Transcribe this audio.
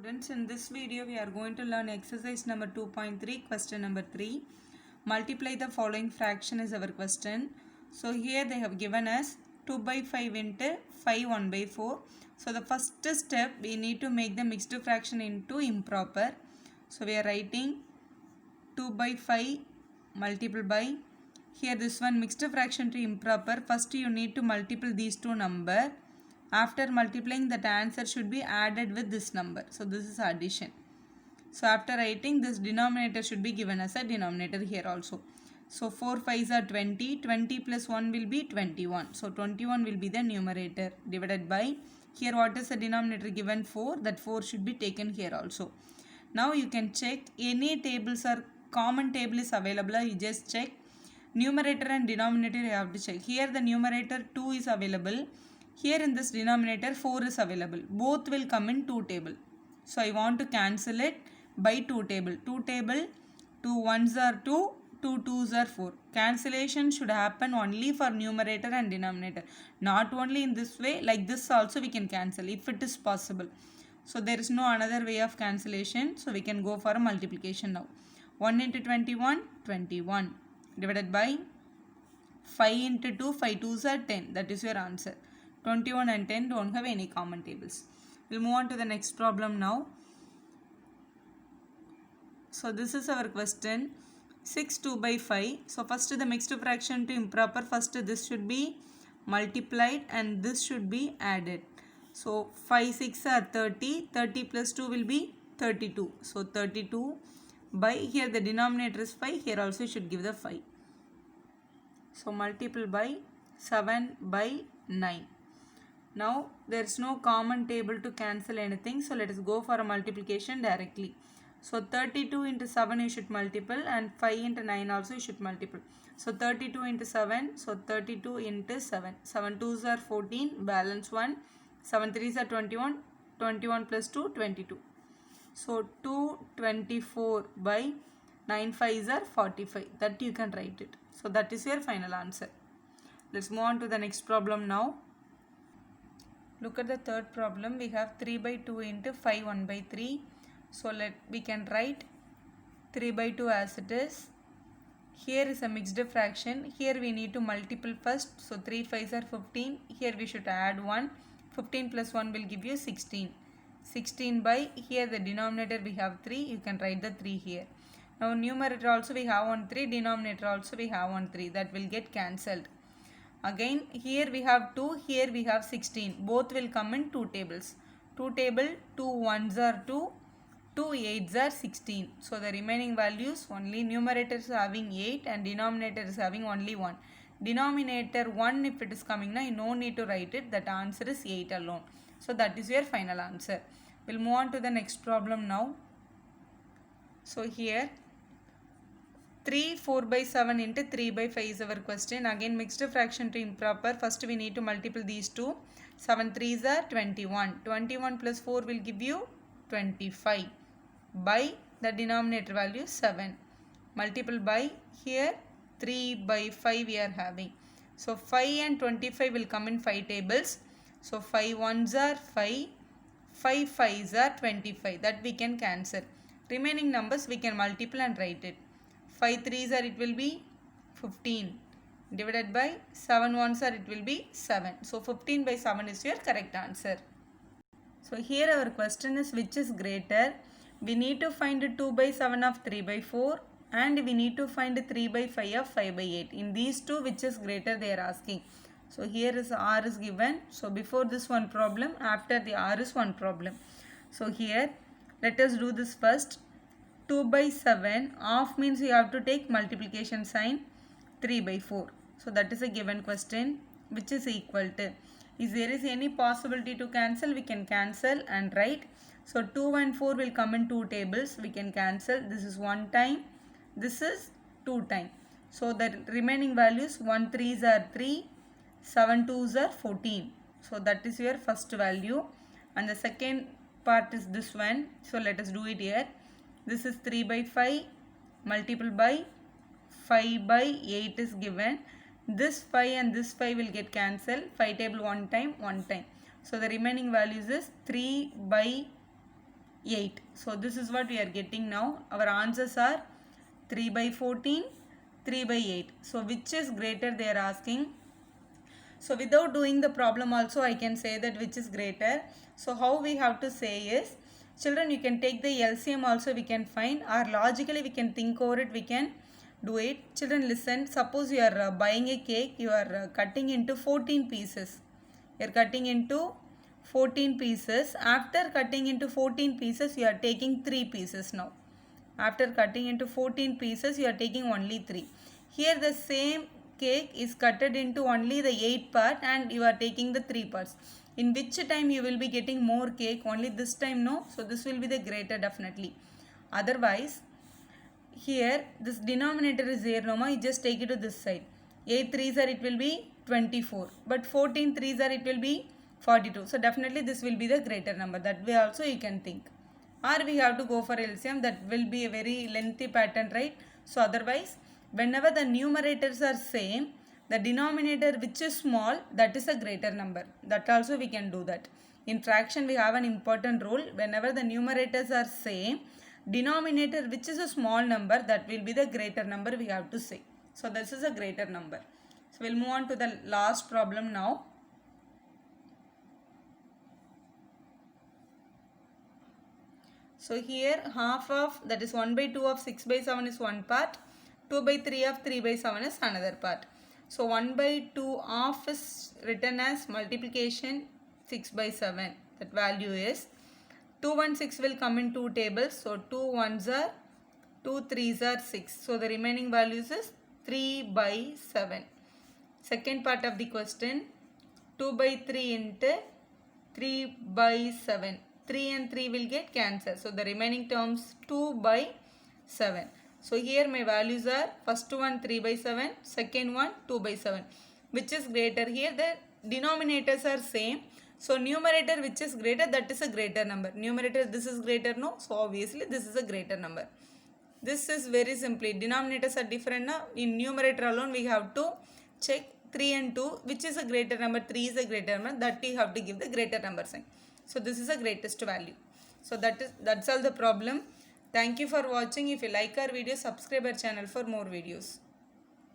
students, in this video we are going to learn exercise number 2.3, question number 3. Multiply the following fraction is our question. So here they have given us 2 by 5 into 5 1 by 4. So the first step we need to make the mixed fraction into improper. So we are writing 2 by 5 multiple by, here this one mixed fraction to improper. First you need to multiply these two numbers. After multiplying, that answer should be added with this number. So this is addition. So after writing, this denominator should be given as a denominator here also. So 4 5s are 20. 20 plus 1 will be 21. So 21 will be the numerator divided by, here what is the denominator given? 4. That 4 should be taken here also. Now you can check any tables or common table is available. You just check numerator and denominator you have to check. Here the numerator 2 is available. Here in this denominator 4 is available. Both will come in 2 table. So I want to cancel it by 2 table. 2 table, 2 1s are 2, 2 2s are 4. Cancellation should happen only for numerator and denominator. Not only in this way, like this also we can cancel if it is possible. So there is no another way of cancellation. So we can go for a multiplication now. 1 into 21, 21 divided by 5 into 2, 5 2s are 10. That is your answer. 21 and 10 don't have any common tables. We'll move on to the next problem now. So this is our question. 6 2 by 5. So first the mixed fraction to improper. First this should be multiplied and this should be added. So 5 6 are 30. 30 plus 2 will be 32. So 32 by, here the denominator is 5. Here also you should give the 5. So multiple by 7 by 9. Now there is no common table to cancel anything. So let us go for a multiplication directly. So 32 into 7 you should multiple and 5 into 9 also you should multiple. So 32 into 7. So 32 into 7. 7 2s are 14. Balance 1. 7 3s are 21. 21 plus 2 22. So 224 by 9 5s are 45. That you can write it. So that is your final answer. Let's move on to the next problem now. Look at the third problem. We have 3 by 2 into 5 1 by 3. So we can write 3 by 2 as it is. Here is a mixed fraction. Here we need to multiple first. So 3 5s are 15. Here we should add 1. 15 plus 1 will give you 16. 16 by, here the denominator we have 3. You can write the 3 here. Now numerator also we have on 3. Denominator also we have on 3. That will get cancelled. Again here we have 2, here we have 16. Both will come in 2 tables. 2 table, 2 1s are 2, 2 8s are 16. So the remaining values, only numerator is having 8 and denominator is having only 1. Denominator 1 if it is coming now, you no need to write it. That answer is 8 alone. So that is your final answer. We'll move on to the next problem now. So here 3 4 by 7 into 3 by 5 is our question. Again mixed fraction to improper. First we need to multiply these two. 7 3s are 21. 21 plus 4 will give you 25 by the denominator value 7. Multiple by, here 3 by 5 we are having. So 5 and 25 will come in 5 tables. So 5 1s are 5. 5 5s are 25. That we can cancel. Remaining numbers we can multiply and write it. 5 3s are, it will be 15 divided by 7 1s are, it will be 7. So 15 by 7 is your correct answer. So here our question is which is greater. We need to find 2 by 7 of 3 by 4 and we need to find 3 by 5 of 5 by 8. In these two which is greater they are asking. So here is R is given. So before this one problem, after the R is one problem. So here let us do this first. 2 by 7 of means you have to take multiplication sign. 3 by 4. So that is a given question which is equal to. If there is any possibility to cancel, we can cancel and write. So 2 and 4 will come in 2 tables. We can cancel. This is 1 time. This is 2 time. So the remaining values 1 3s are 3. 7 2s are 14. So that is your first value. And the second part is this one. So let us do it here. This is 3 by 5 multiple by 5 by 8 is given. This 5 and this 5 will get cancelled. 5 table 1 time, 1 time. So the remaining values is 3 by 8. So this is what we are getting now. Our answers are 3 by 14, 3 by 8. So which is greater they are asking. So without doing the problem also I can say that which is greater. So how we have to say is, children, you can take the LCM also we can find, or logically we can think over it, we can do it. Children, listen, suppose you are buying a cake, you are cutting into 14 pieces. You are cutting into 14 pieces. After cutting into 14 pieces, you are taking 3 pieces now. After cutting into 14 pieces, you are taking only 3. Here the same cake is cutted into only the 8 part and you are taking the 3 parts. In which time you will be getting more cake? Only this time, no? So this will be the greater definitely. Otherwise, here this denominator is there, no ma, you just take it to this side. 8 3s are, it will be 24. But 14 3s are, it will be 42. So definitely this will be the greater number. That way also you can think. Or we have to go for LCM, that will be a very lengthy pattern, right? So otherwise, whenever the numerators are same, the denominator which is small, that is a greater number. That also we can do that. In fraction we have an important rule. Whenever the numerators are same, denominator which is a small number, that will be the greater number we have to say. So this is a greater number. So we'll move on to the last problem now. So here half of, that is 1 by 2 of 6 by 7 is one part, 2 by 3 of 3 by 7 is another part. So 1 by 2 of is written as multiplication 6 by 7. That value is 2 1 6 will come in 2 tables. So 2 1s are 2 3s are 6. So the remaining values is 3 by 7. Second part of the question, 2 by 3 into 3 by 7. 3 and 3 will get cancelled. So the remaining terms 2 by 7. So here my values are, first one 3 by 7, second one 2 by 7. Which is greater? Here the denominators are same. So numerator which is greater, that is a greater number. Numerator this is greater, no? So obviously this is a greater number. This is very simply, denominators are different now. In numerator alone we have to check 3 and 2, which is a greater number, 3 is a greater number, that we have to give the greater number sign. So this is a greatest value. So that's all the problem. Thank you for watching. If you like our video, subscribe our channel for more videos.